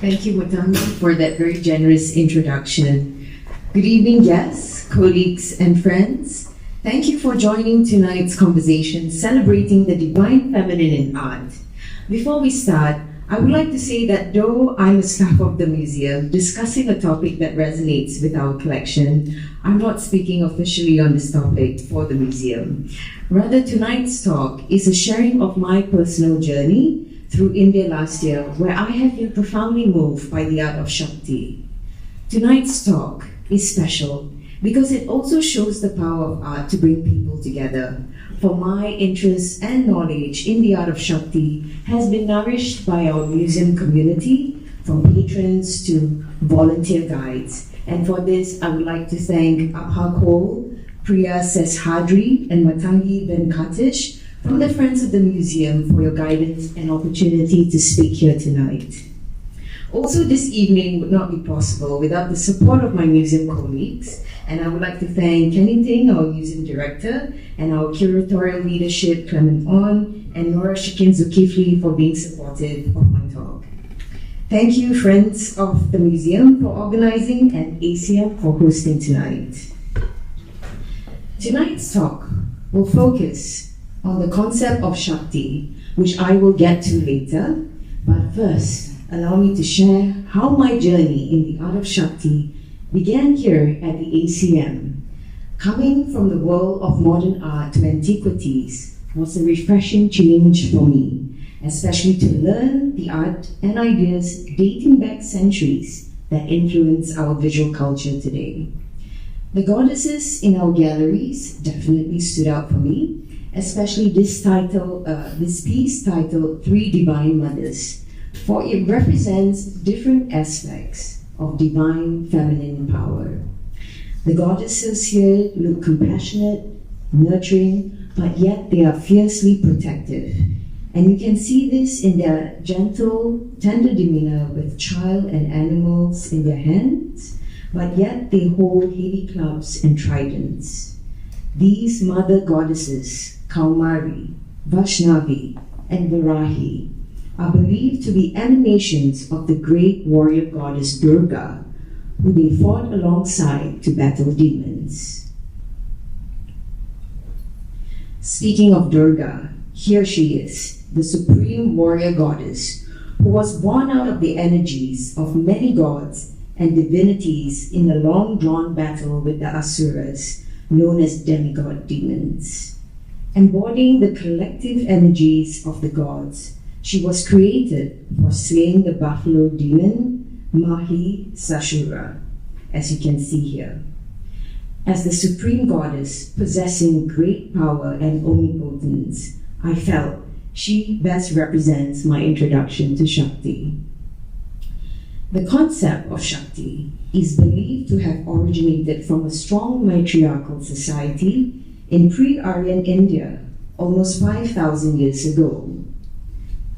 Thank you, Watangi, for that very generous introduction. Good evening, guests, colleagues, and friends. Thank you for joining tonight's conversation celebrating the divine feminine in art. Before we start, I would like to say that though I'm a staff of the museum discussing a topic that resonates with our collection, I'm not speaking officially on this topic for the museum. Rather, tonight's talk is a sharing of my personal journey through India last year, where I have been profoundly moved by the art of Shakti. Tonight's talk is special because it also shows the power of art to bring people together. For my interest and knowledge in the art of Shakti has been nourished by our museum community, from patrons to volunteer guides. And for this, I would like to thank Abha Kol, Priya Seshadri, and Matangi Venkatish from the Friends of the Museum for your guidance and opportunity to speak here tonight. Also, this evening would not be possible without the support of my museum colleagues, and I would like to thank Kenny Ting, our museum director, and our curatorial leadership, Clement On, and Nora Shikin Zulkifli for being supportive of my talk. Thank you, Friends of the Museum, for organizing, and ACM for hosting tonight. Tonight's talk will focus on the concept of Shakti, which I will get to later. But first, allow me to share how my journey in the art of Shakti began here at the ACM. Coming from the world of modern art to antiquities was a refreshing change for me, especially to learn the art and ideas dating back centuries that influence our visual culture today. The goddesses in our galleries definitely stood out for me, especially this piece titled Three Divine Mothers, for it represents different aspects of divine feminine power. The goddesses here look compassionate, nurturing, but yet they are fiercely protective. And you can see this in their gentle, tender demeanor with child and animals in their hands, but yet they hold heavy clubs and tridents. These mother goddesses, Kaumari, Vaishnavi, and Varahi, are believed to be emanations of the great warrior goddess Durga, who they fought alongside to battle demons. Speaking of Durga, here she is, the supreme warrior goddess, who was born out of the energies of many gods and divinities in a long-drawn battle with the Asuras, known as demigod demons. Embodying the collective energies of the gods, she was created for slaying the buffalo demon, Mahi Sashura, as you can see here. As the supreme goddess possessing great power and omnipotence, I felt she best represents my introduction to Shakti. The concept of Shakti is believed to have originated from a strong matriarchal society in pre-Aryan India almost 5,000 years ago.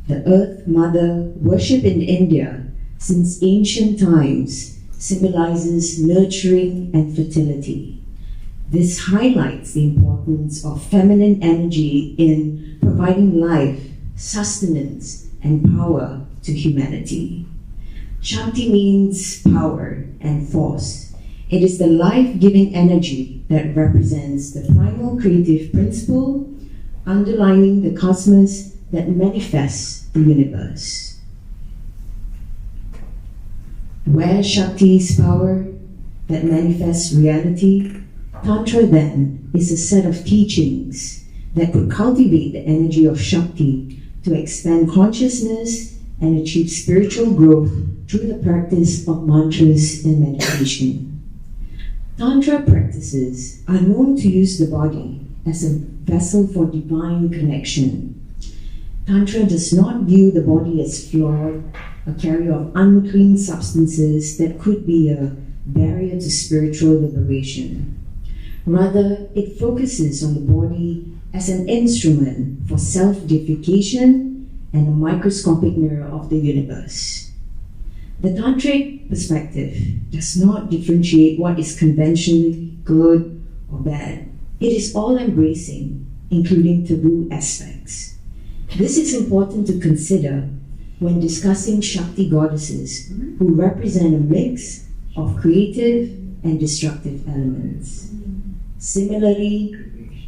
The Earth Mother worship in India since ancient times symbolizes nurturing and fertility. This highlights the importance of feminine energy in providing life, sustenance, and power to humanity. Shakti means power and force. It is the life-giving energy that represents the primal creative principle underlining the cosmos that manifests the universe. Where Shakti's power that manifests reality, Tantra then is a set of teachings that could cultivate the energy of Shakti to expand consciousness and achieve spiritual growth through the practice of mantras and meditation. Tantra practices are known to use the body as a vessel for divine connection. Tantra does not view the body as flawed, a carrier of unclean substances that could be a barrier to spiritual liberation. Rather, it focuses on the body as an instrument for self-deification and a microscopic mirror of the universe. The Tantric perspective does not differentiate what is conventionally good or bad. It is all-embracing, including taboo aspects. This is important to consider when discussing Shakti goddesses who represent a mix of creative and destructive elements. Similarly,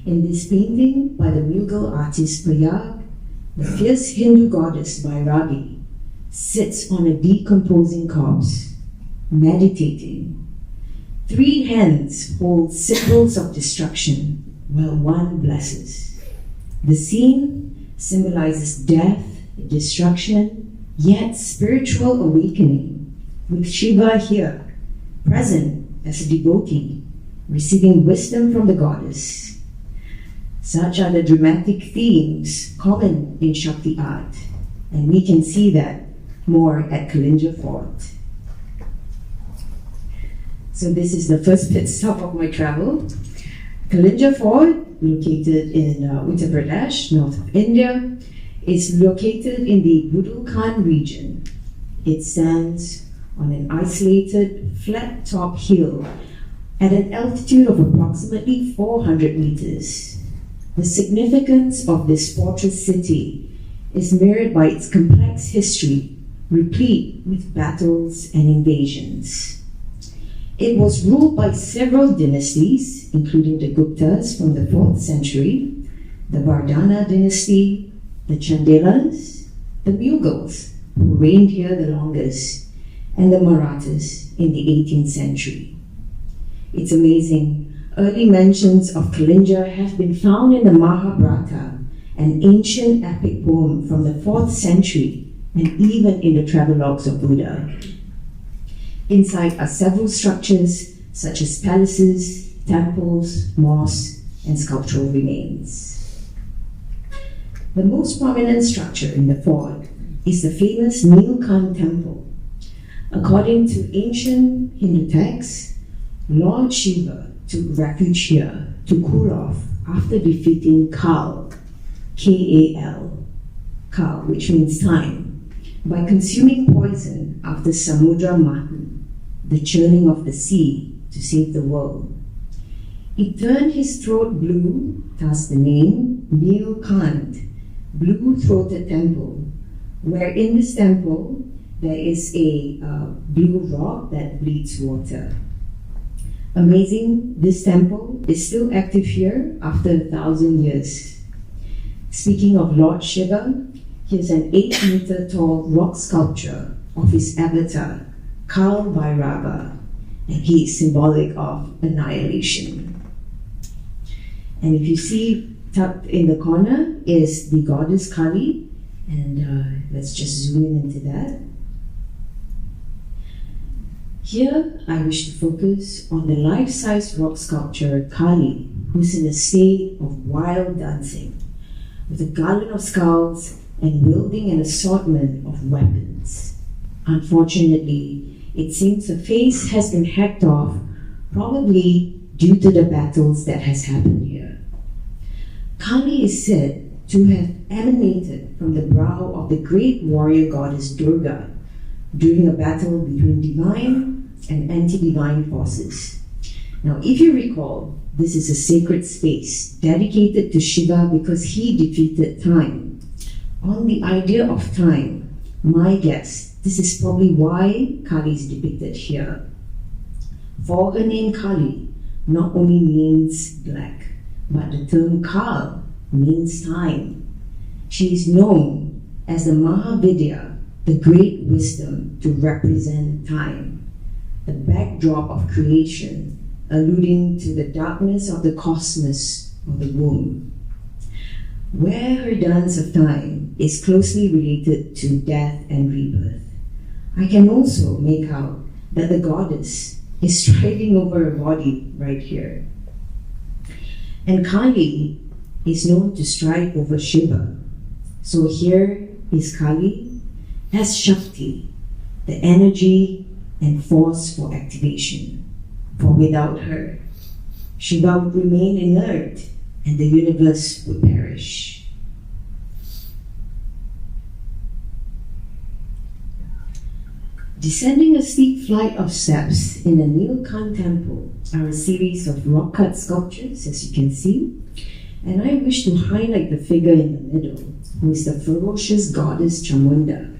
in this painting by the Mughal artist Prayag, the fierce Hindu goddess Vairagi sits on a decomposing corpse, meditating. 3 hands hold symbols of destruction, while one blesses. The scene symbolizes death, destruction, yet spiritual awakening, with Shiva here, present as a devotee, receiving wisdom from the goddess. Such are the dramatic themes common in Shakti art, and we can see that more at Kalinjar Fort. So this is the first pit stop of my travel. Kalinjar Fort, located in Uttar Pradesh, north of India, is located in the Budhelkhand region. It stands on an isolated, flat-top hill at an altitude of approximately 400 meters. The significance of this fortress city is mirrored by its complex history, replete with battles and invasions. It was ruled by several dynasties, including the Guptas from the 4th century, the Vardhana dynasty, the Chandelas, the Mughals, who reigned here the longest, and the Marathas in the 18th century. It's amazing, early mentions of Kalinjar have been found in the Mahabharata, an ancient epic poem from the 4th century, and even in the travelogues of Buddha. Inside are several structures such as palaces, temples, mosques, and sculptural remains. The most prominent structure in the fort is the famous Nilkant temple. According to ancient Hindu texts, Lord Shiva took refuge here to cool off after defeating Kal, K-A-L, Kal, which means time, by consuming poison after Samudra Manthan, the churning of the sea, to save the world. He turned his throat blue, thus the name Nilkant, blue-throated temple, where in this temple there is a blue rock that bleeds water. Amazing, this temple is still active here after 1,000 years. Speaking of Lord Shiva, here's an 8-meter tall rock sculpture of his avatar, Kal Bhairava, and he is symbolic of annihilation. And if you see tucked in the corner is the goddess Kali, and let's just zoom in into that. Here, I wish to focus on the life-size rock sculpture Kali, who's in a state of wild dancing, with a garland of skulls and wielding an assortment of weapons. Unfortunately, it seems her face has been hacked off, probably due to the battles that has happened here. Kali is said to have emanated from the brow of the great warrior goddess Durga during a battle between divine and anti-divine forces. Now, if you recall, this is a sacred space dedicated to Shiva because he defeated time. On the idea of time, my guess, this is probably why Kali is depicted here. For her name Kali not only means black, but the term Kal means time. She is known as the Mahavidya, the great wisdom to represent time, the backdrop of creation, alluding to the darkness of the cosmos of the womb. Where her dance of time is closely related to death and rebirth. I can also make out that the goddess is striding over her body right here. And Kali is known to stride over Shiva. So here is Kali as Shakti, the energy and force for activation. For without her, Shiva would remain inert and the universe would perish. Descending a steep flight of steps in the Nilkant temple are a series of rock-cut sculptures, as you can see, and I wish to highlight the figure in the middle, who is the ferocious goddess Chamunda.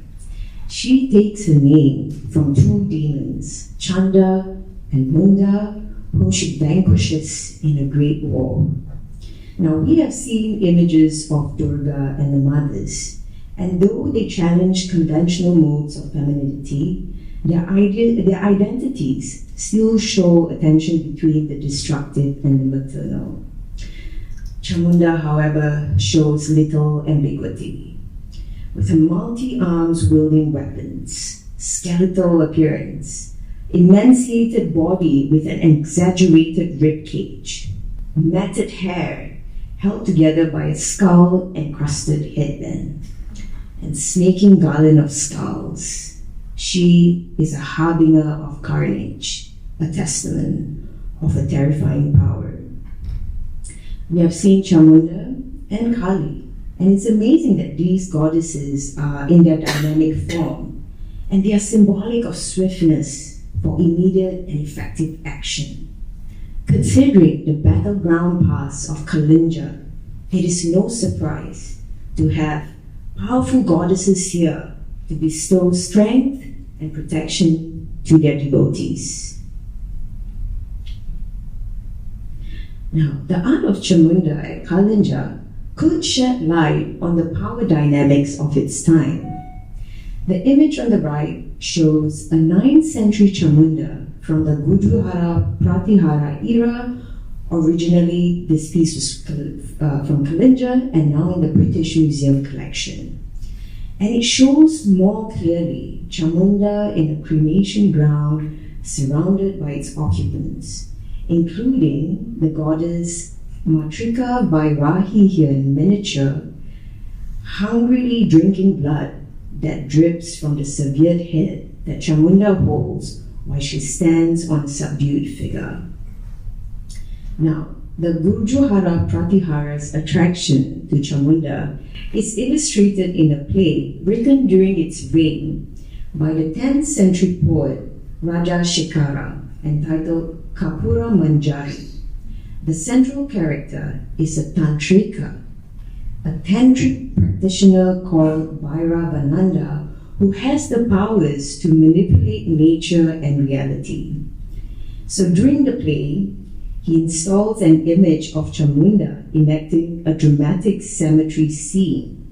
She takes her name from two demons, Chanda and Munda, whom she vanquishes in a great war. Now, we have seen images of Durga and the mothers, and though they challenge conventional modes of femininity, their identities still show a tension between the destructive and the maternal. Chamunda, however, shows little ambiguity. With her multi-arms wielding weapons, skeletal appearance, emaciated body with an exaggerated ribcage, matted hair held together by a skull-encrusted headband, and snaking garland of skulls, she is a harbinger of carnage, a testament of a terrifying power. We have seen Chamunda and Kali, and it's amazing that these goddesses are in their dynamic form, and they are symbolic of swiftness for immediate and effective action. Considering the battleground past of Kalinjar, it is no surprise to have powerful goddesses here to bestow strength and protection to their devotees. Now, the art of Chamunda at Kalinjar could shed light on the power dynamics of its time. The image on the right shows a 9th century Chamunda from the Khajuraho Kamakhya era. Originally, this piece was from Kalinjar and now in the British Museum collection. And it shows more clearly Chamunda in a cremation ground surrounded by its occupants, including the goddess Matrika Vairahi here in miniature, hungrily drinking blood that drips from the severed head that Chamunda holds while she stands on a subdued figure. Now, the Khajuraho Kamakhya's attraction to Chamunda is illustrated in a play written during its reign by the 10th century poet Raja Shekara, entitled Kapura Manjari. The central character is a Tantrika, a Tantric practitioner called Bhairavananda, who has the powers to manipulate nature and reality. So during the play, he installs an image of Chamunda enacting a dramatic cemetery scene.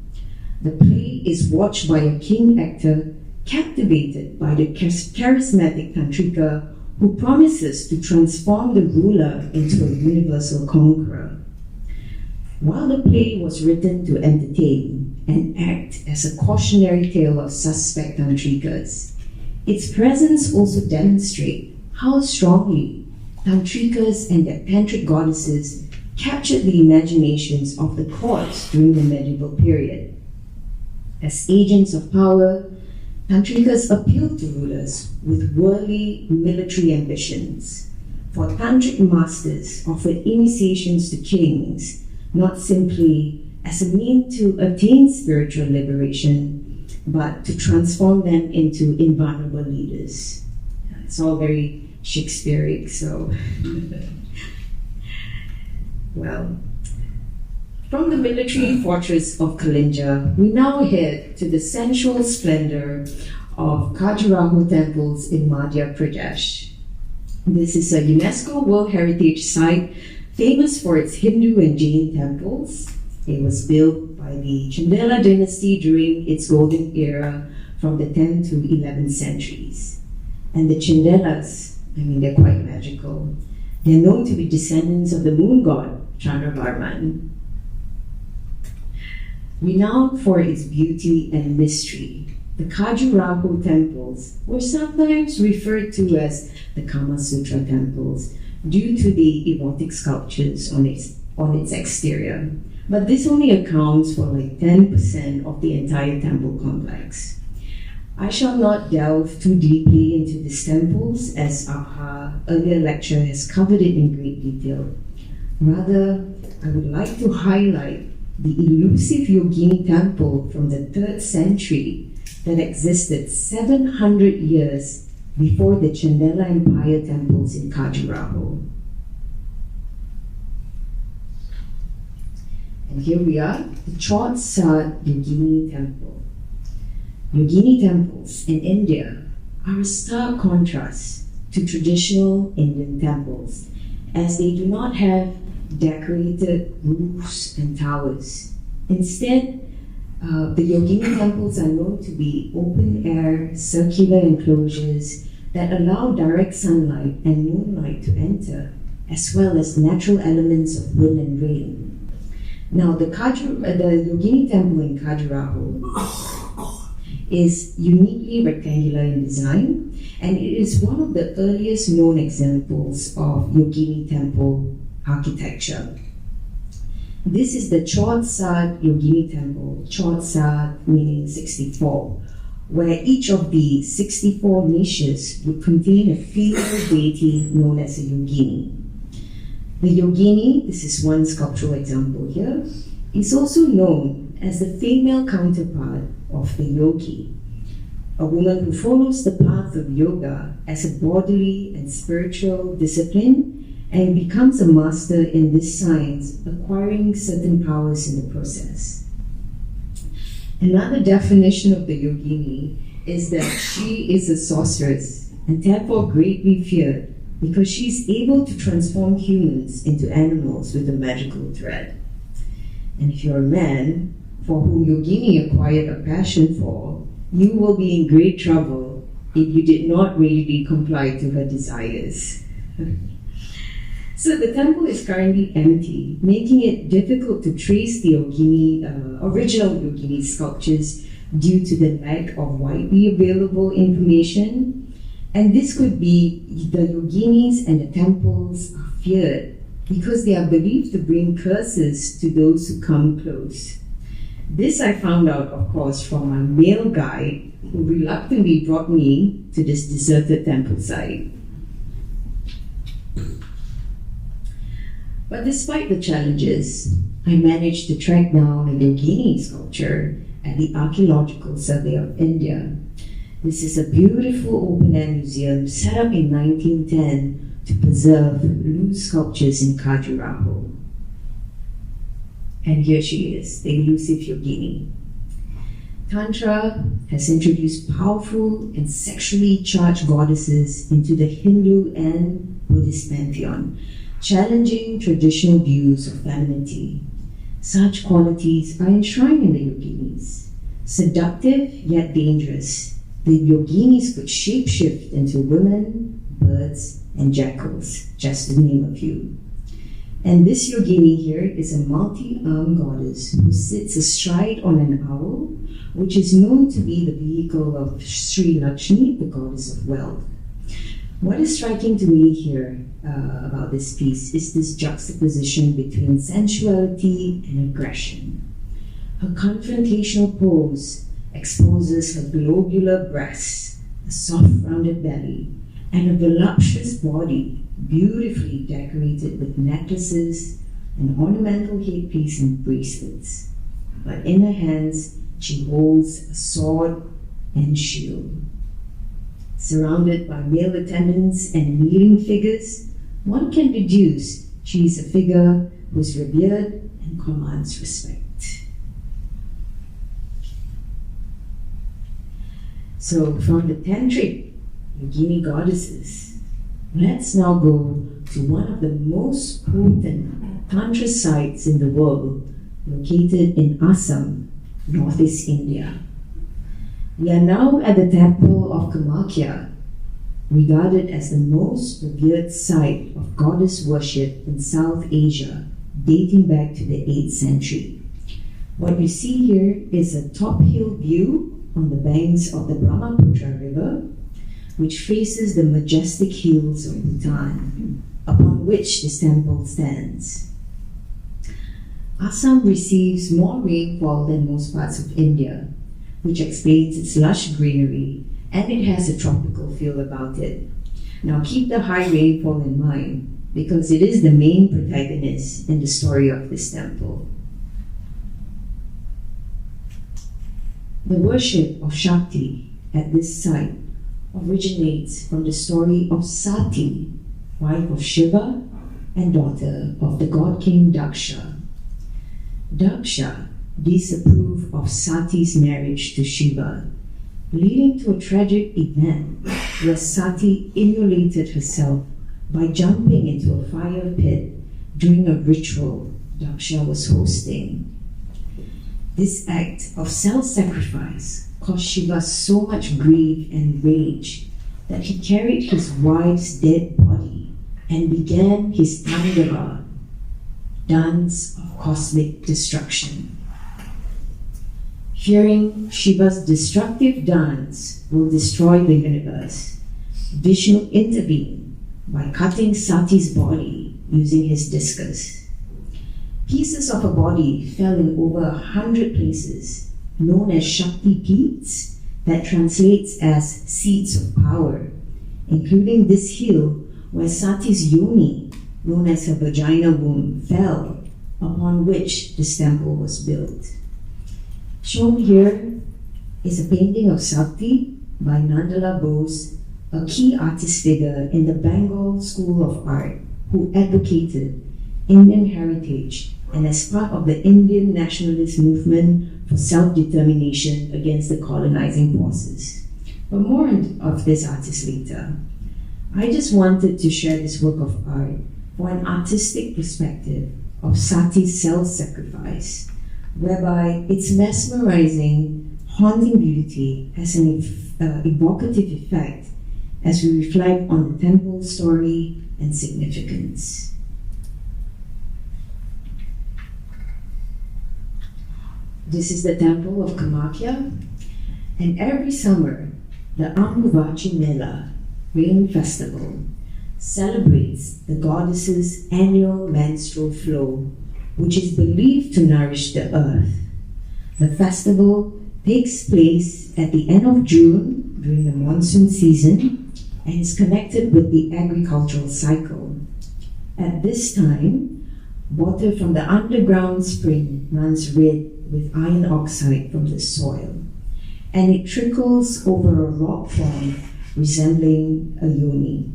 The play is watched by a king actor captivated by the charismatic Tantrika, who promises to transform the ruler into a universal conqueror. While the play was written to entertain and act as a cautionary tale of suspect Tantrikas, its presence also demonstrates how strongly Tantrikas and their tantric goddesses captured the imaginations of the courts during the medieval period. As agents of power, Tantrikas appealed to rulers with worldly military ambitions, for Tantric masters offered initiations to kings, not simply as a means to attain spiritual liberation, but to transform them into invulnerable leaders. It's all very Shakespearean, so well. From the military fortress of Kalinjar, we now head to the sensual splendor of Khajuraho temples in Madhya Pradesh. This is a UNESCO World Heritage Site famous for its Hindu and Jain temples. It was built by the Chandela dynasty during its golden era from the 10th to 11th centuries. And the Chandelas, they're quite magical. They're known to be descendants of the moon god, Chandravarman. Renowned for its beauty and mystery, the Khajuraho temples were sometimes referred to as the Kama Sutra temples due to the erotic sculptures on its exterior. But this only accounts for like 10% of the entire temple complex. I shall not delve too deeply into these temples, as our earlier lecture has covered it in great detail. Rather, I would like to highlight the elusive Yogini temple from the 3rd century that existed 700 years before the Chandela Empire temples in Khajuraho. And here we are, the Chot Sat Yogini temple. Yogini temples in India are a stark contrast to traditional Indian temples, as they do not have decorated roofs and towers. Instead, the Yogini temples are known to be open-air, circular enclosures that allow direct sunlight and moonlight to enter, as well as natural elements of wind and rain. Now, the Yogini temple in Khajuraho is uniquely rectangular in design, and it is one of the earliest known examples of Yogini temple architecture. This is the Chod-Sad Yogini temple, Chod-Sad meaning 64, where each of the 64 niches would contain a female deity known as a Yogini. The Yogini, this is one sculptural example here, is also known as the female counterpart of the yogi, a woman who follows the path of yoga as a bodily and spiritual discipline and becomes a master in this science, acquiring certain powers in the process. Another definition of the yogini is that she is a sorceress and therefore greatly feared because she is able to transform humans into animals with a magical thread. And if you're a man for whom yogini acquired a passion for, you will be in great trouble if you did not readily comply to her desires. So the temple is currently empty, making it difficult to trace the original Yogini sculptures due to the lack of widely available information. And this could be the Yoginis and the temples are feared because they are believed to bring curses to those who come close. This I found out, of course, from my male guide who reluctantly brought me to this deserted temple site. But despite the challenges, I managed to track down a Yogini sculpture at the Archaeological Survey of India. This is a beautiful open-air museum set up in 1910 to preserve loose sculptures in Khajuraho. And here she is, the elusive Yogini. Tantra has introduced powerful and sexually charged goddesses into the Hindu and Buddhist pantheon, challenging traditional views of femininity. Such qualities are enshrined in the Yoginis. Seductive yet dangerous, the Yoginis could shapeshift into women, birds, and jackals, just to name a few. And this Yogini here is a multi-armed goddess who sits astride on an owl, which is known to be the vehicle of Sri Lakshmi, the goddess of wealth. What is striking to me here about this piece is this juxtaposition between sensuality and aggression. Her confrontational pose exposes her globular breasts, a soft rounded belly, and a voluptuous body beautifully decorated with necklaces, an ornamental headpiece and bracelets. But in her hands, she holds a sword and shield. Surrounded by male attendants and kneeling figures, one can deduce she is a figure who is revered and commands respect. So from the Tantric Yogini goddesses, let's now go to one of the most potent Tantra sites in the world, located in Assam, northeast India. We are now at the temple of Kamakhya, regarded as the most revered site of goddess worship in South Asia, dating back to the 8th century. What you see here is a top-hill view on the banks of the Brahmaputra River, which faces the majestic hills of Bhutan, upon which this temple stands. Assam receives more rainfall than most parts of India, which explains its lush greenery, and it has a tropical feel about it. Now keep the high rainfall in mind, because it is the main protagonist in the story of this temple. The worship of Shakti at this site originates from the story of Sati, wife of Shiva and daughter of the god king Daksha. Daksha disapproved of Sati's marriage to Shiva leading to a tragic event where Sati immolated herself by jumping into a fire pit during a ritual Daksha was hosting. This act of self-sacrifice caused Shiva so much grief and rage that he carried his wife's dead body and began his Tandava, dance of cosmic destruction. Fearing Shiva's destructive dance will destroy the universe, Vishnu intervened by cutting Sati's body using his discus. Pieces of her body fell in over 100 places, known as Shakti peats, that translates as seats of power, including this hill where Sati's yoni, known as her vagina womb, fell, upon which this temple was built. Shown here is a painting of Shakti by Nandala Bose, a key artist figure in the Bengal School of Art who advocated Indian heritage and as part of the Indian nationalist movement for self-determination against the colonizing forces. But more of this artist later. I just wanted to share this work of art for an artistic perspective of Sati's self-sacrifice, whereby its mesmerizing, haunting beauty has an evocative effect as we reflect on the temple's story and significance. This is the temple of Kamakhya, and every summer, the Ambuvachi Mela, rain festival, celebrates the goddess's annual menstrual flow, which is believed to nourish the earth. The festival takes place at the end of June during the monsoon season and is connected with the agricultural cycle. At this time, water from the underground spring runs red with iron oxide from the soil, and it trickles over a rock form resembling a yoni,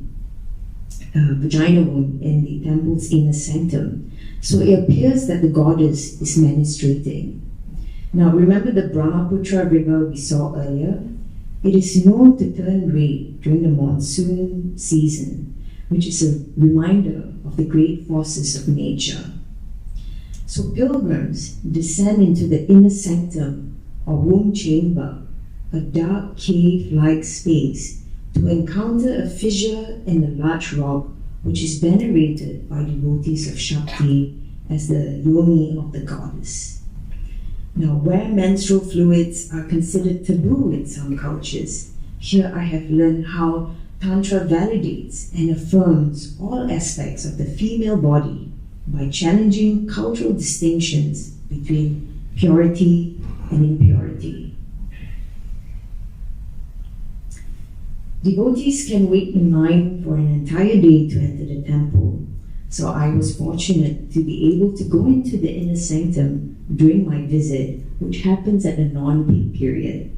a vagina womb in the temple's inner sanctum. So it appears that the goddess is menstruating. Now remember the Brahmaputra river we saw earlier? It is known to turn red during the monsoon season, which is a reminder of the great forces of nature. So pilgrims descend into the inner sanctum or womb chamber, a dark cave-like space, to encounter a fissure in the large rock which is venerated by devotees of Shakti as the yoni of the goddess. Now, where menstrual fluids are considered taboo in some cultures, here I have learned how Tantra validates and affirms all aspects of the female body by challenging cultural distinctions between purity and impurity. Devotees can wait in line for an entire day to enter the temple, so I was fortunate to be able to go into the inner sanctum during my visit, which happens at a non-peak period.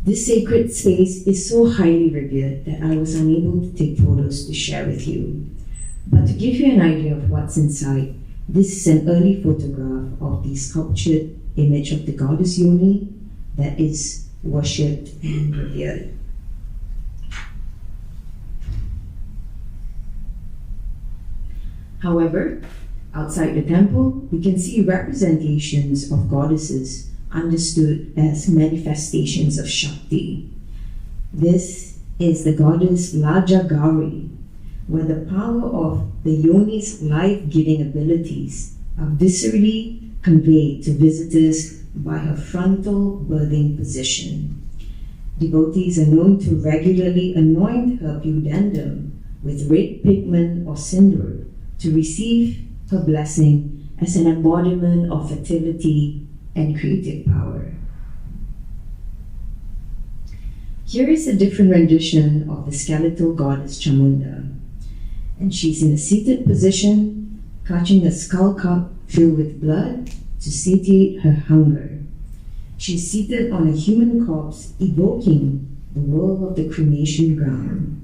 This sacred space is so highly revered that I was unable to take photos to share with you. But to give you an idea of what's inside, this is an early photograph of the sculptured image of the goddess Yoni that is worshipped and revered. However, outside the temple, we can see representations of goddesses understood as manifestations of Shakti. This is the goddess Laja Gauri, where the power of the yoni's life-giving abilities are viscerally conveyed to visitors by her frontal birthing position. Devotees are known to regularly anoint her pudendum with red pigment or sindoor to receive her blessing as an embodiment of fertility and creative power. Here is a different rendition of the skeletal goddess Chamunda, and she's in a seated position, clutching a skull cup filled with blood to satiate her hunger. She's seated on a human corpse, evoking the world of the cremation ground.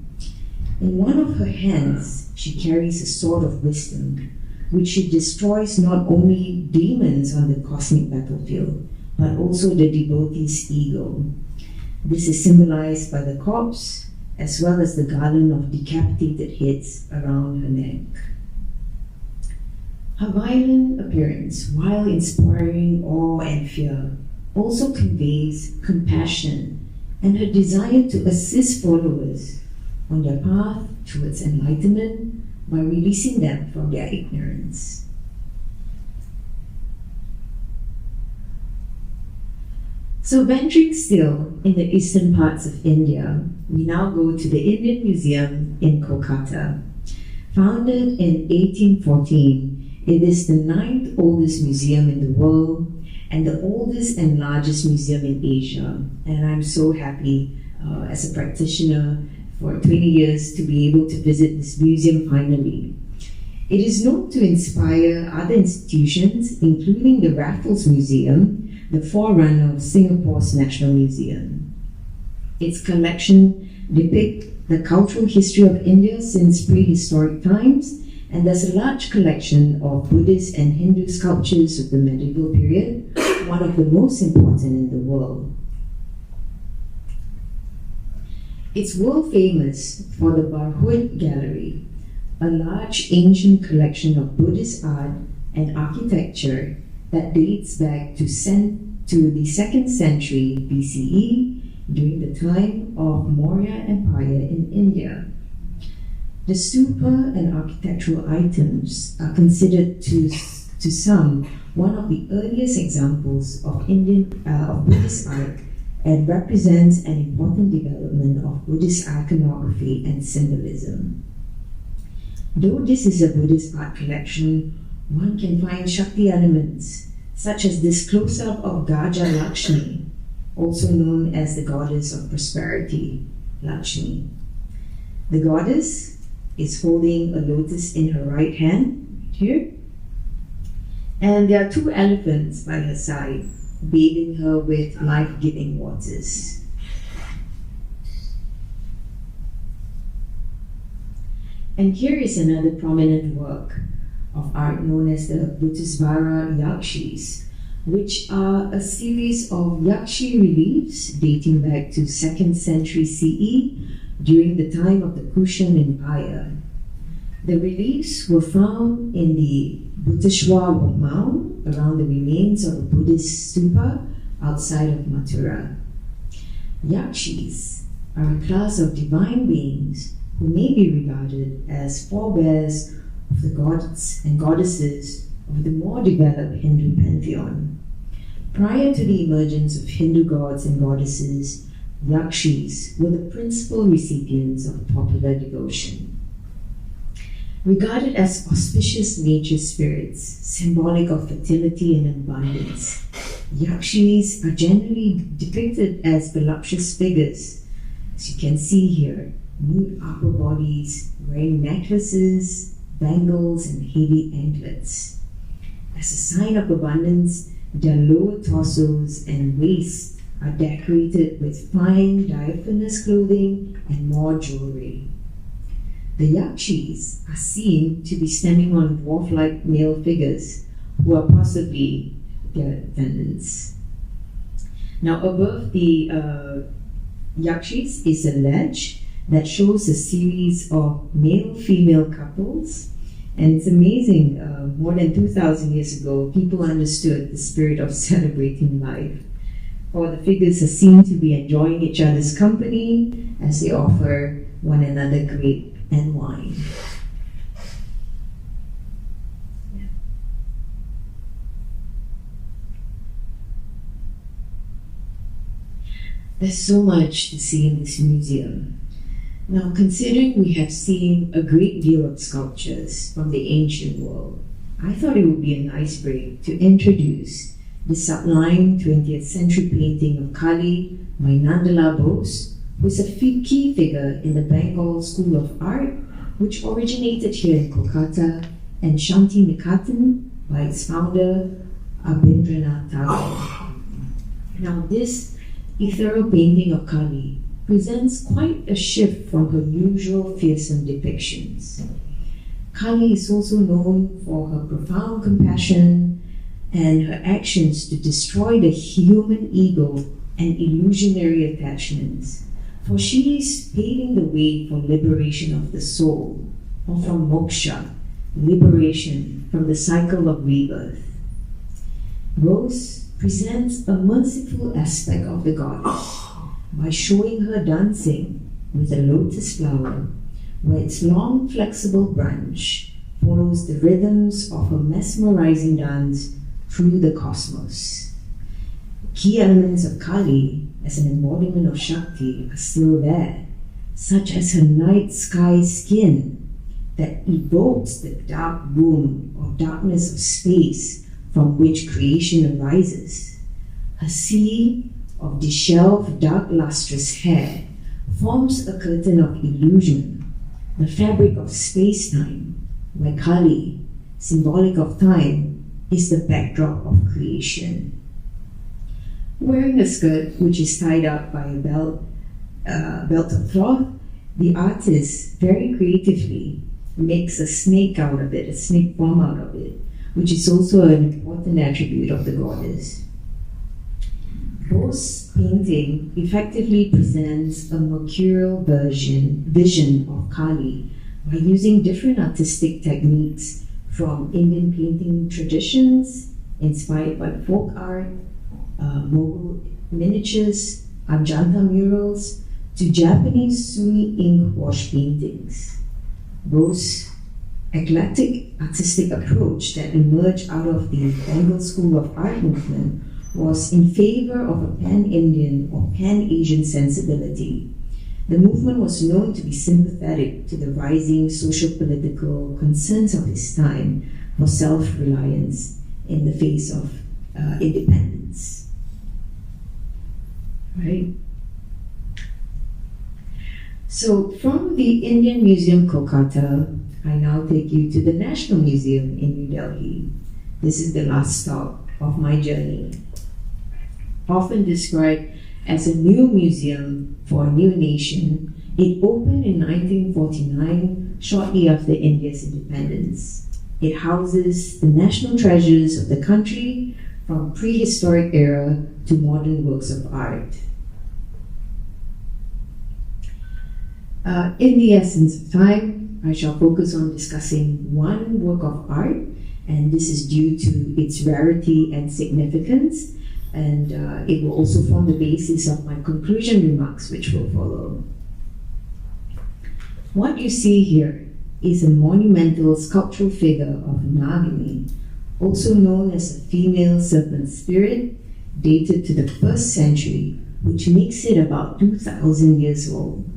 In one of her hands, she carries a sword of wisdom, which she destroys not only demons on the cosmic battlefield, but also the devotee's ego. This is symbolized by the corpse as well as the garland of decapitated heads around her neck. Her violent appearance, while inspiring awe and fear, also conveys compassion and her desire to assist followers on their path towards enlightenment by releasing them from their ignorance. So venturing still in the eastern parts of India, we now go to the Indian Museum in Kolkata. Founded in 1814, it is the 9th oldest museum in the world and the oldest and largest museum in Asia. And I'm so happy as a practitioner for 20 years to be able to visit this museum finally. It is known to inspire other institutions, including the Raffles Museum, the forerunner of Singapore's National Museum. Its collection depicts the cultural history of India since prehistoric times, and there's a large collection of Buddhist and Hindu sculptures of the medieval period, one of the most important in the world. It's world famous for the Barhut Gallery, a large ancient collection of Buddhist art and architecture that dates back to the 2nd century BCE, during the time of Maurya Empire in India. The stupa and architectural items are considered to some one of the earliest examples of Buddhist art and represents an important development of Buddhist iconography and symbolism. Though this is a Buddhist art collection, one can find Shakti elements, such as this close-up of Gaja Lakshmi, also known as the goddess of prosperity, Lakshmi. The goddess is holding a lotus in her right hand, here, and there are 2 elephants by her side, bathing her with life-giving waters. And here is another prominent work of art known as the Bhutasvara Yakshis, which are a series of Yakshi reliefs dating back to 2nd century CE during the time of the Kushan Empire. The reliefs were found in the Bhutaswar mound around the remains of a Buddhist stupa outside of Mathura. Yakshis are a class of divine beings who may be regarded as forebears of the gods and goddesses of the more developed Hindu pantheon. Prior to the emergence of Hindu gods and goddesses, Yakshis were the principal recipients of popular devotion. Regarded as auspicious nature spirits, symbolic of fertility and abundance, Yakshis are generally depicted as voluptuous figures, as you can see here, nude upper bodies, wearing necklaces, bangles, and heavy anklets. As a sign of abundance, their lower torsos and waists are decorated with fine diaphanous clothing and more jewelry. The Yakshis are seen to be standing on dwarf-like male figures who are possibly their attendants. Now above the Yakshis is a ledge that shows a series of male-female couples. And it's amazing, more than 2,000 years ago, people understood the spirit of celebrating life. For the figures are seen to be enjoying each other's company as they offer one another grape and wine. Yeah. There's so much to see in this museum. Now, considering we have seen a great deal of sculptures from the ancient world, I thought it would be a nice break to introduce the sublime 20th century painting of Kali by Nandala Bose, who is a key figure in the Bengal School of Art, which originated here in Kolkata, and Shanti Nikatan by its founder, Abhindranath Tagore. Now, this ethereal painting of Kali presents quite a shift from her usual fearsome depictions. Kali is also known for her profound compassion and her actions to destroy the human ego and illusionary attachments, for she is paving the way for liberation of the soul, or from moksha, liberation from the cycle of rebirth. Rose presents a merciful aspect of the goddess by showing her dancing with a lotus flower, where its long flexible branch follows the rhythms of her mesmerizing dance through the cosmos. Key elements of Kali as an embodiment of Shakti are still there, such as her night sky skin that evokes the dark womb or darkness of space from which creation arises. Her sea of disheveled dark lustrous hair forms a curtain of illusion, the fabric of space-time, where Kali, symbolic of time, is the backdrop of creation. Wearing a skirt which is tied up by a belt of cloth, the artist very creatively makes a snake out of it, a snake form out of it, which is also an important attribute of the goddess. Bo's painting effectively presents a mercurial vision of Kali by using different artistic techniques from Indian painting traditions inspired by folk art, Mughal miniatures, Ajanta murals, to Japanese Sumi ink wash paintings. Bo's eclectic artistic approach that emerged out of the Bengal school of art movement was in favor of a pan-Indian or pan-Asian sensibility. The movement was known to be sympathetic to the rising social-political concerns of its time for self-reliance in the face of independence. Right? So from the Indian Museum, Kolkata, I now take you to the National Museum in New Delhi. This is the last stop of my journey. Often described as a new museum for a new nation, it opened in 1949, shortly after India's independence. It houses the national treasures of the country, from prehistoric era to modern works of art. In the essence of time, I shall focus on discussing one work of art, and this is due to its rarity and significance, and it will also form the basis of my conclusion remarks, which will follow. What you see here is a monumental sculptural figure of Nagini, also known as a female serpent spirit, dated to the 1st century, which makes it about 2,000 years old.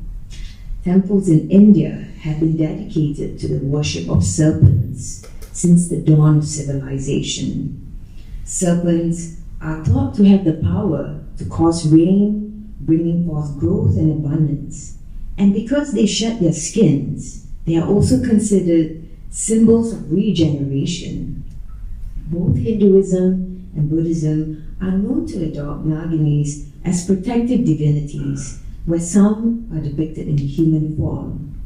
Temples in India have been dedicated to the worship of serpents since the dawn of civilization. Serpents are thought to have the power to cause rain, bringing forth growth and abundance. And because they shed their skins, they are also considered symbols of regeneration. Both Hinduism and Buddhism are known to adopt Naginis as protective divinities, where some are depicted in human form.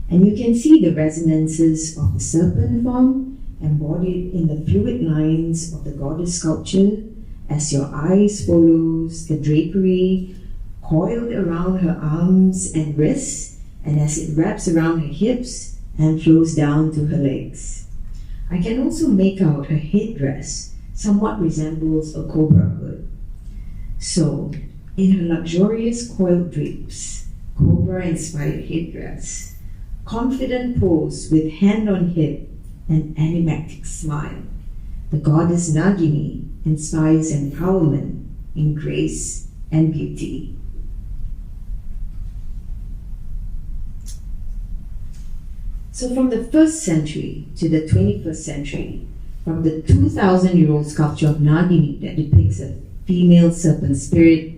And you can see the resonances of the serpent form embodied in the fluid lines of the goddess sculpture as your eyes follows the drapery coiled around her arms and wrists, and as it wraps around her hips and flows down to her legs. I can also make out her headdress somewhat resembles a cobra hood. So, in her luxurious coiled drapes, cobra-inspired headdress, confident pose with hand on hip, and enigmatic smile, the goddess Nagini inspires empowerment in grace and beauty. So from the 1st century to the 21st century, from the 2,000-year-old sculpture of Nagini that depicts a female serpent spirit,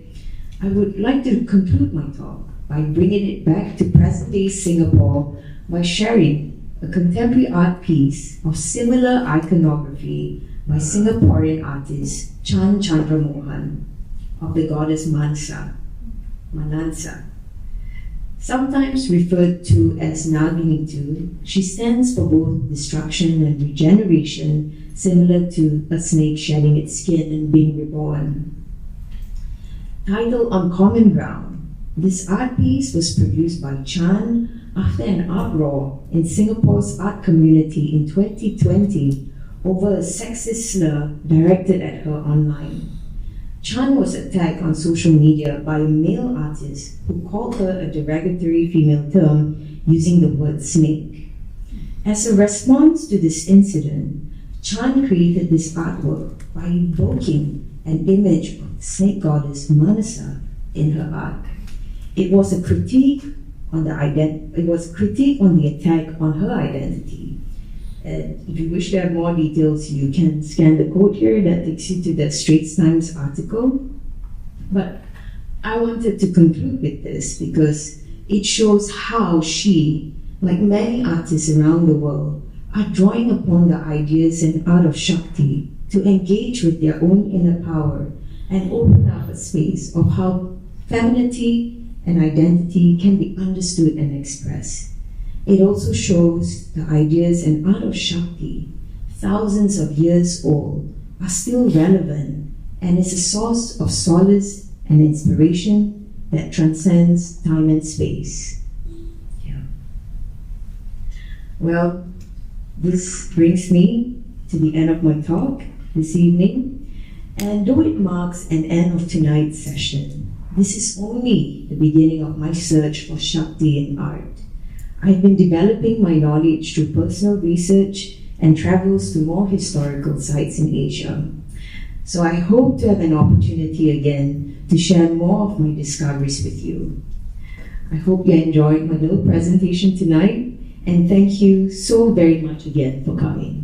I would like to conclude my talk by bringing it back to present-day Singapore by sharing a contemporary art piece of similar iconography by Singaporean artist Chan Chandra Mohan of the goddess Mansa, Manansa. Sometimes referred to as Nagini too, she stands for both destruction and regeneration, similar to a snake shedding its skin and being reborn. Titled On Common Ground, this art piece was produced by Chan after an uproar in Singapore's art community in 2020 over a sexist slur directed at her online. Chan was attacked on social media by a male artist who called her a derogatory female term using the word snake. As a response to this incident, Chan created this artwork by invoking an image of the snake goddess Manasa in her art. It was a critique on the attack on her identity. And if you wish to have more details, you can scan the code here that takes you to the Straits Times article. But I wanted to conclude with this because it shows how she, like many artists around the world, are drawing upon the ideas and art of Shakti to engage with their own inner power and open up a space of how femininity and identity can be understood and expressed. It also shows the ideas and art of Shakti, thousands of years old, are still relevant and is a source of solace and inspiration that transcends time and space. Yeah. Well, this brings me to the end of my talk this evening, and though it marks an end of tonight's session, this is only the beginning of my search for Shakti in art. I've been developing my knowledge through personal research and travels to more historical sites in Asia. So I hope to have an opportunity again to share more of my discoveries with you. I hope you enjoyed my little presentation tonight, and thank you so very much again for coming.